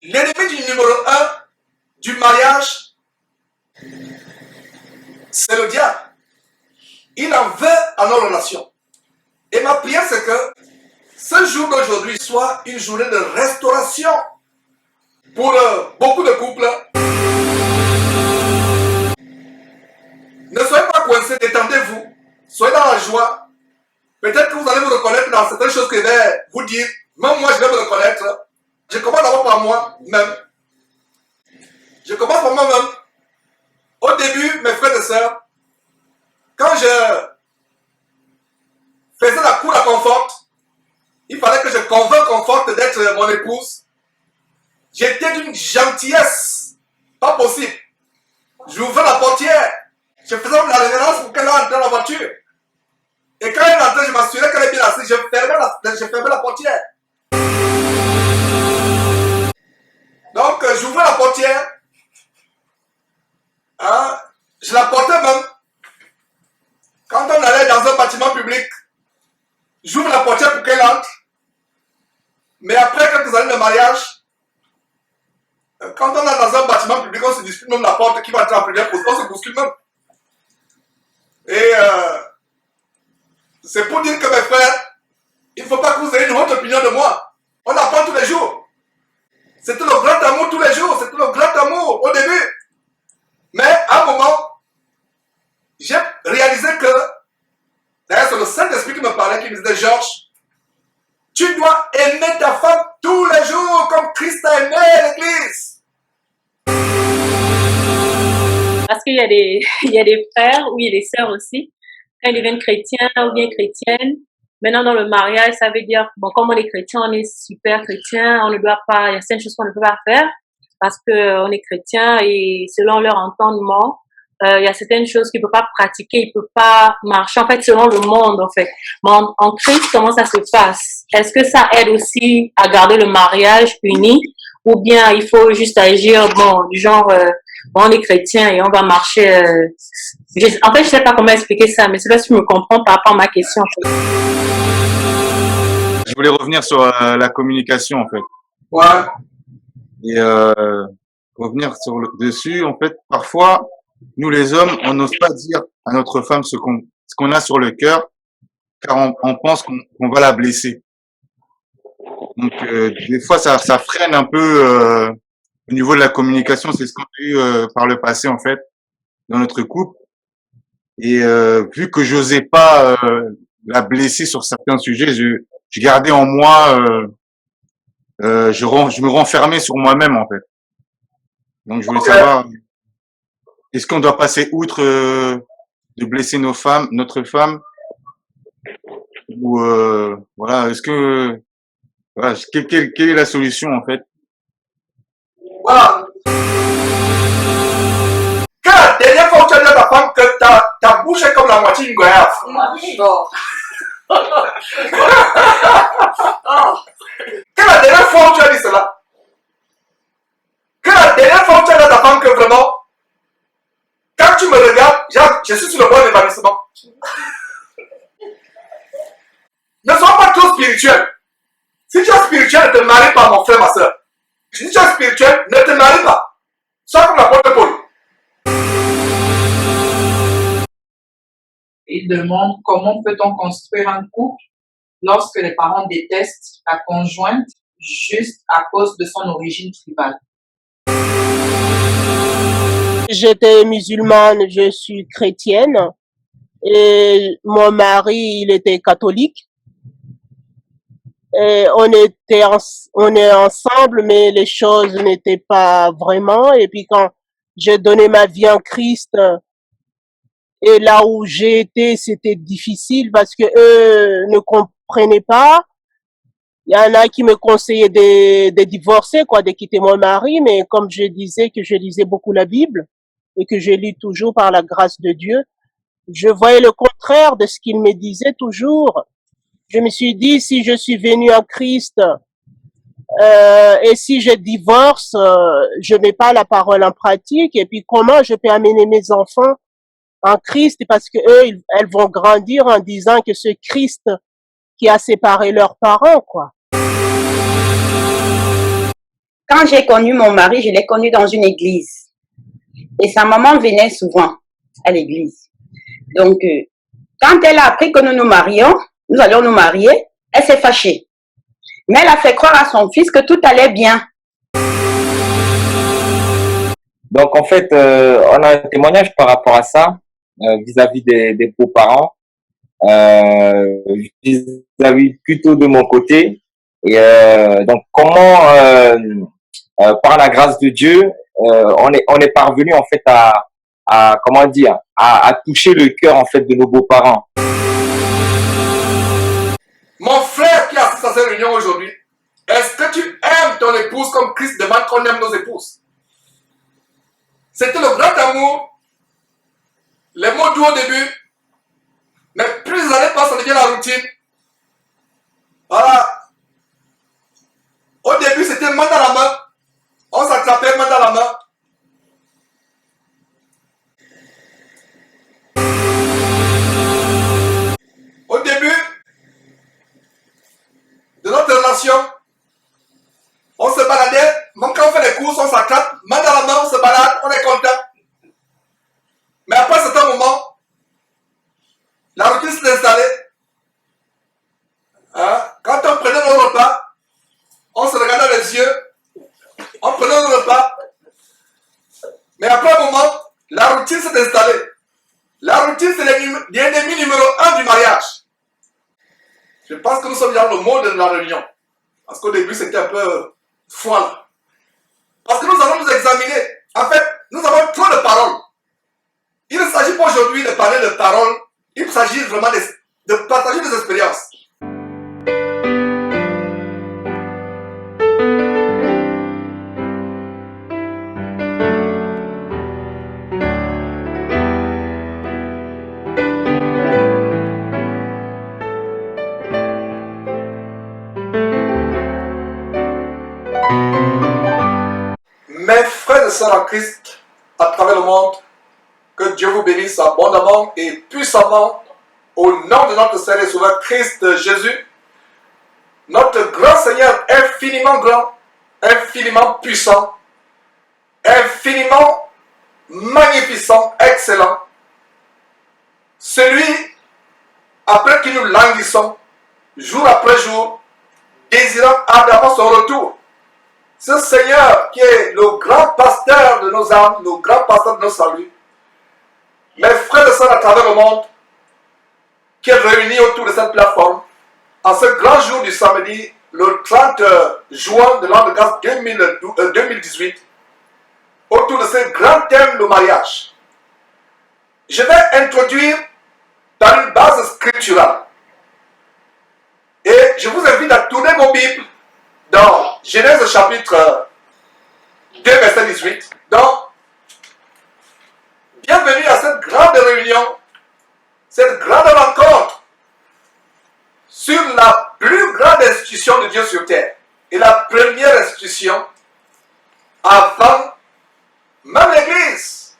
L'ennemi du numéro un du mariage, c'est le diable. Il en veut à nos relations. Et ma prière, c'est que ce jour d'aujourd'hui soit une journée de restauration pour beaucoup de couples. Ne soyez pas coincés, détendez-vous. Soyez dans la joie. Peut-être que vous allez vous reconnaître dans certaines choses que je vais vous dire. Même moi, je vais me reconnaître. Je commence d'abord par moi-même. Je commence par moi-même. Au début, mes frères et sœurs, quand je faisais la cour à confort, il fallait que je convainque Confort d'être mon épouse. J'étais d'une gentillesse pas possible. J'ouvrais la portière. Je faisais la révérence pour qu'elle entre dans la voiture. Et quand elle entrait, je m'assurais qu'elle est bien assise. Je fermais la portière. Donc, j'ouvrais la portière. Hein, je la portais même. Quand on allait dans un bâtiment public, j'ouvre la portière pour qu'elle entre. Mais après quelques années de mariage, quand on est dans un bâtiment public, on se dispute même la porte qui va entrer en première position, on se bouscule même. Et c'est pour dire que mes frères, il ne faut pas que vous ayez une autre opinion de moi. On apprend tous les jours. C'était le grand amour tous les jours, c'était le grand amour au début. Mais à un moment, j'ai réalisé que, d'ailleurs c'est le Saint-Esprit qui me parlait, qui me disait, Georges, tu dois aimer ta femme tous les jours comme Christ a aimé l'Église. Parce qu'il y a des frères ou il y a des sœurs aussi, quand ils deviennent chrétiens ou bien chrétiennes, maintenant dans le mariage, ça veut dire, bon, comme on est chrétien, on est super chrétien, on ne doit pas, il y a certaines choses qu'on ne peut pas faire parce qu'on est chrétien et selon leur entendement, il y a certaines choses qu'ils ne peuvent pas pratiquer, ils ne peuvent pas marcher, en fait, selon le monde, en fait. Mais en Christ, comment ça se passe? Est-ce que ça aide aussi à garder le mariage uni ou bien il faut juste agir, bon, du genre, on est chrétien et on va marcher. En fait, je sais pas comment expliquer ça, mais c'est là que tu me comprends par rapport à ma question. En fait. Je voulais revenir sur la communication, en fait. Ouais. Et revenir dessus, en fait, parfois, nous les hommes, on n'ose pas dire à notre femme ce qu'on a sur le cœur, car on pense qu'on va la blesser. Donc, des fois, ça freine un peu au niveau de la communication. C'est ce qu'on a eu par le passé, en fait, dans notre couple. Et vu que j'osais pas la blesser sur certains sujets, je gardais en moi, je me renfermais sur moi-même, en fait. Donc, je voulais savoir, est-ce qu'on doit passer outre de blesser notre femme, ou voilà, est-ce que voilà, quelle est la solution, en fait? Voilà. Quand la dernière fois où tu as dit à ta femme que ta bouche est comme la moitié d'une goyave. Quand la dernière fois où tu as dit cela, quand la dernière fois où tu as dit à ta femme que vraiment, quand tu me regardes, je suis sur le point d'évanouissement. Ne sois pas trop spirituel. Si tu es spirituel, ne te marie pas, mon frère, ma soeur. Si tu es spirituel, ne te marie pas. Sois comme l'apôtre Paul. Il demande comment peut-on construire un couple lorsque les parents détestent la conjointe juste à cause de son origine tribale. J'étais musulmane, je suis chrétienne et mon mari, il était catholique. Et on est ensemble, mais les choses n'étaient pas vraiment. Et puis quand j'ai donné ma vie en Christ, et là où j'ai été, c'était difficile parce que eux ne comprenaient pas. Il y en a qui me conseillaient de divorcer, quoi, de quitter mon mari, mais comme je disais que je lisais beaucoup la Bible et que je lis toujours par la grâce de Dieu, je voyais le contraire de ce qu'il me disait toujours. Je me suis dit, si je suis venue en Christ et si je divorce, je mets pas la parole en pratique. Et puis comment je peux amener mes enfants en Christ parce que eux, elles vont grandir en disant que c'est Christ qui a séparé leurs parents, quoi. Quand j'ai connu mon mari, je l'ai connu dans une église. Et sa maman venait souvent à l'église. Donc, quand elle a appris que nous allions nous marier, elle s'est fâchée. Mais elle a fait croire à son fils que tout allait bien. Donc, en fait, on a un témoignage par rapport à ça, vis-à-vis des beaux-parents, vis-à-vis plutôt de mon côté. Et donc, comment, par la grâce de Dieu, on est parvenu en fait à comment dire, à toucher le cœur en fait de nos beaux-parents. Mon frère qui assiste à cette réunion aujourd'hui, est-ce que tu aimes ton épouse comme Christ demande qu'on aime nos épouses? C'était le grand amour, les mots doux au début, mais plus les années passent, ça devient la routine. Voilà. Au début, c'était main dans la main. On s'attrapait main dans la main. Au début de notre relation, on se baladait, même quand on fait les courses, on s'attrape, main dans la main, on se balade, on est content. Mais après un certain moment, la routine s'est installée. Hein? Quand on prenait nos repas, on se regardait dans les yeux, on prenait nos repas. Mais après un moment, la routine s'est installée. La routine, c'est l'ennemi numéro 1 du mariage. Je pense que nous sommes dans le mode de la réunion. Parce qu'au début, c'était un peu folle. Parce que nous allons nous examiner. En fait, nous avons trop de paroles. Il ne s'agit pas aujourd'hui de parler de paroles. Il s'agit vraiment de partager des expériences. Mes frères et sœurs en Christ, à travers le monde, que Dieu vous bénisse abondamment et puissamment au nom de notre Seigneur et Sauveur Christ Jésus, notre grand Seigneur infiniment grand, infiniment puissant, infiniment magnificent, excellent, celui après qui nous languissons, jour après jour, désirant ardemment son retour. Ce Seigneur qui est le grand pasteur de nos âmes, le grand pasteur de nos saluts, mes frères et sœurs à travers le monde, qui est réunis autour de cette plateforme, en ce grand jour du samedi, le 30 juin de l'an de grâce 2018, autour de ce grand thème, le mariage. Je vais introduire par une base scripturale. Et je vous invite à tourner vos Bibles dans Genèse chapitre 2, verset 18. Donc, bienvenue à cette grande réunion, cette grande rencontre sur la plus grande institution de Dieu sur terre. Et la première institution avant même l'Église.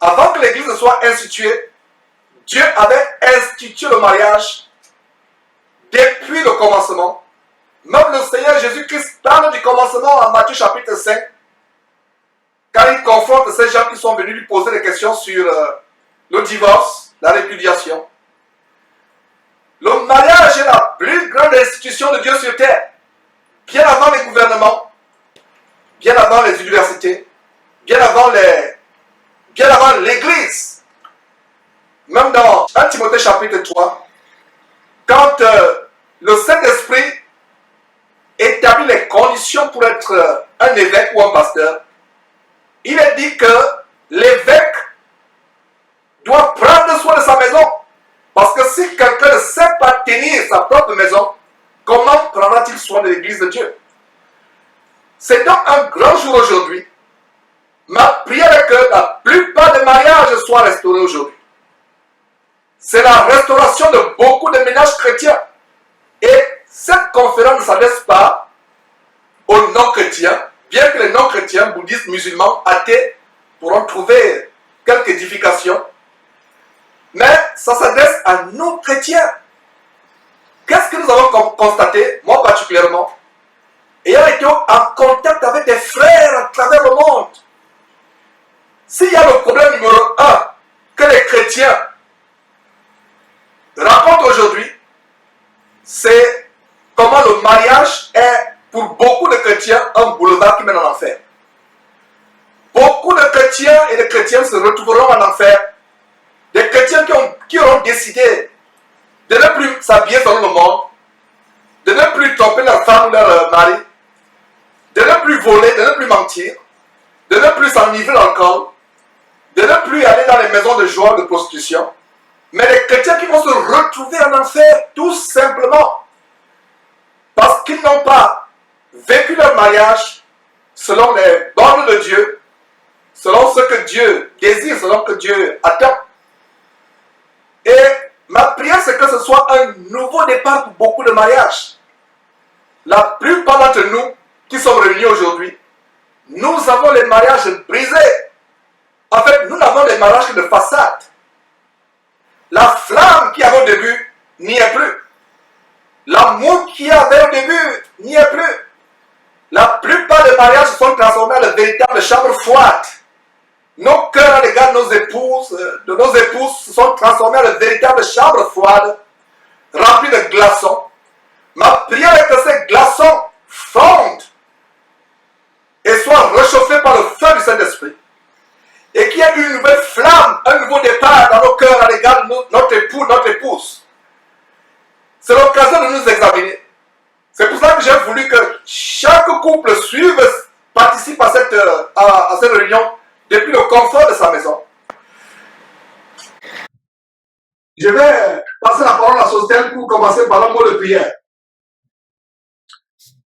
Avant que l'Église ne soit instituée, Dieu avait institué le mariage depuis le commencement. Même le Seigneur Jésus-Christ parle du commencement en Matthieu chapitre 5, quand il confronte ces gens qui sont venus lui poser des questions sur le divorce, la répudiation. Le mariage est la plus grande institution de Dieu sur terre. Bien avant les gouvernements, bien avant les universités, bien avant l'Église. Même dans 1 Timothée chapitre 3, quand le Saint-Esprit établit les conditions pour être un évêque ou un pasteur, il est dit que l'évêque doit prendre soin de sa maison. Parce que si quelqu'un ne sait pas tenir sa propre maison, comment prendra-t-il soin de l'Église de Dieu? C'est donc un grand jour aujourd'hui. Ma prière est que la plupart des mariages soient restaurés aujourd'hui. C'est la restauration de beaucoup de ménages chrétiens. Et cette conférence ne s'adresse pas aux non-chrétiens, bien que les non-chrétiens, bouddhistes, musulmans, athées pourront trouver quelques édifications. Mais ça s'adresse à nous chrétiens. Qu'est-ce que nous avons constaté, moi particulièrement? ayant été en contact avec des frères à travers le monde. S'il y a le problème numéro un que les chrétiens rencontrent aujourd'hui, c'est comment le mariage est pour beaucoup de chrétiens un boulevard qui mène en enfer. Beaucoup de chrétiens et de chrétiennes se retrouveront en enfer. Des chrétiens qui auront décidé de ne plus s'habiller selon le monde, de ne plus tromper leur femme ou leur mari, de ne plus voler, de ne plus mentir, de ne plus s'enivrer d'alcool, de ne plus aller dans les maisons de joie, de prostitution. Mais les chrétiens qui vont se retrouver en enfer tout simplement parce qu'ils n'ont pas vécu leur mariage selon les bornes de Dieu, selon ce que Dieu désire, selon ce que Dieu attend. Et ma prière, c'est que ce soit un nouveau départ pour beaucoup de mariages. La plupart d'entre nous qui sommes réunis aujourd'hui, nous avons les mariages brisés. En fait, nous n'avons des mariages que de façade. La flamme qu'il y avait au début n'y est plus. L'amour qu'il y avait au début n'y est plus. La plupart des mariages se sont transformés en de véritables chambres froides. Nos cœurs à l'égard de nos épouses, se sont transformés en de véritables chambres froides, remplies de glaçons. Ma prière est que ces glaçons fondent et soient réchauffés par le feu du Saint-Esprit. Et qu'il y ait une nouvelle flamme, un nouveau départ dans nos cœurs à l'égard de notre époux, notre épouse. C'est l'occasion de nous examiner. C'est pour ça que j'ai voulu que chaque couple suive, participe à cette réunion depuis le confort de sa maison. Je vais passer la parole à Sosthène pour commencer par un mot de prière.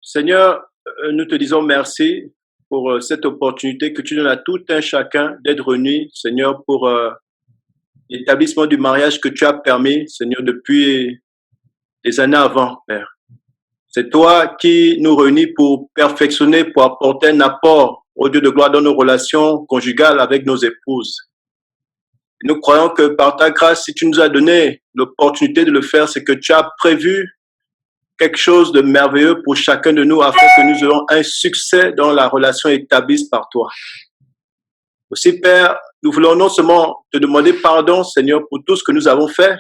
Seigneur, nous te disons merci pour cette opportunité que tu donnes à tout un chacun d'être réunis, Seigneur, pour l'établissement du mariage que tu as permis, Seigneur, depuis des années avant, Père. C'est toi qui nous réunis pour perfectionner, pour apporter un apport au Dieu de gloire dans nos relations conjugales avec nos épouses. Nous croyons que par ta grâce, si tu nous as donné l'opportunité de le faire, c'est que tu as prévu quelque chose de merveilleux pour chacun de nous afin que nous ayons un succès dans la relation établie par toi. Aussi, Père, nous voulons non seulement te demander pardon, Seigneur, pour tout ce que nous avons fait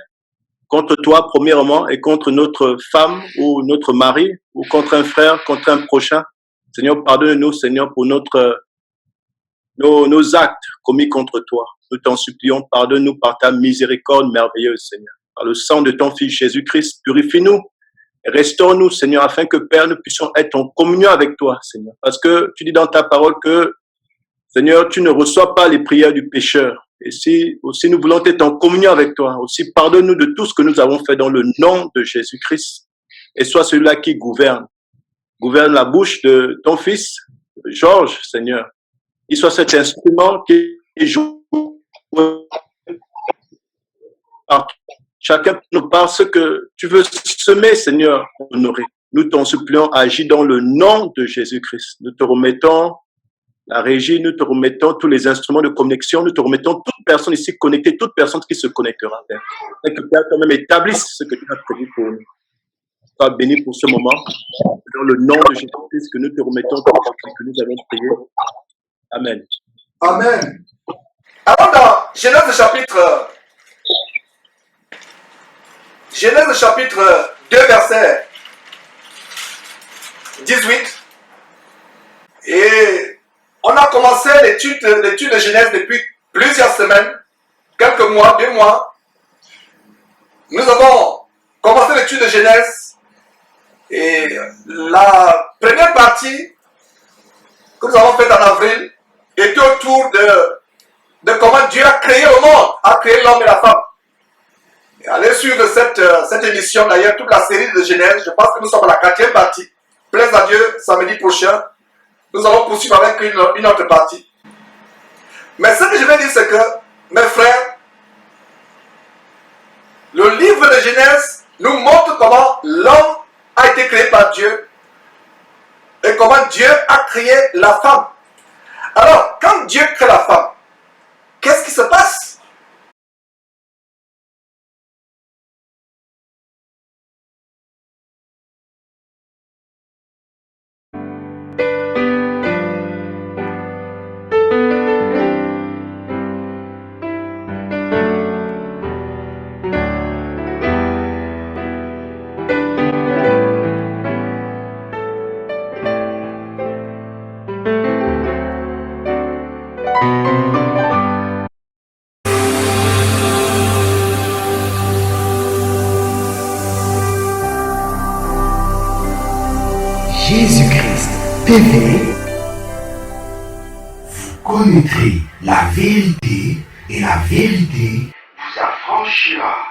contre toi, premièrement, et contre notre femme ou notre mari, ou contre un frère, contre un prochain. Seigneur, pardonne-nous, Seigneur, pour nos actes commis contre toi. Nous t'en supplions, pardonne-nous par ta miséricorde merveilleuse, Seigneur. Par le sang de ton Fils Jésus-Christ, purifie-nous. Restaure-nous, Seigneur, afin que, Père, nous puissions être en communion avec toi, Seigneur. Parce que tu dis dans ta parole que, Seigneur, tu ne reçois pas les prières du pécheur. Et si aussi nous voulons être en communion avec toi, aussi pardonne-nous de tout ce que nous avons fait dans le nom de Jésus-Christ. Et sois celui-là qui gouverne. Gouverne la bouche de ton fils, Georges, Seigneur. Il soit cet instrument qui joue par chacun nous parle ce que tu veux semer, Seigneur, honoré. Nous t'en supplions, agis dans le nom de Jésus-Christ. Nous te remettons la régie, nous te remettons tous les instruments de connexion, nous te remettons toute personne ici connectée, toute personne qui se connectera. Père. Et que Père, toi-même établisse ce que tu as prévu pour nous. Sois béni pour ce moment. Dans le nom de Jésus-Christ, que nous te remettons tout ce que nous avons prié. Amen. Amen. Alors dans Genèse chapitre 2, verset 18, et on a commencé l'étude de Genèse depuis plusieurs semaines, quelques mois, 2 mois. Nous avons commencé l'étude de Genèse et la première partie que nous avons faite en avril était autour de comment Dieu a créé le monde, a créé l'homme et la femme. Et allez suivre cette émission, d'ailleurs, toute la série de Genèse. Je pense que nous sommes à la 4e partie. Plaise à Dieu, samedi prochain, nous allons poursuivre avec une autre partie. Mais ce que je vais dire, c'est que, mes frères, le livre de Genèse nous montre comment l'homme a été créé par Dieu et comment Dieu a créé la femme. Alors, quand Dieu crée la femme, qu'est-ce qui se passe? Jésus-Christ TV, vous connaîtrez la vérité et la vérité vous affranchira.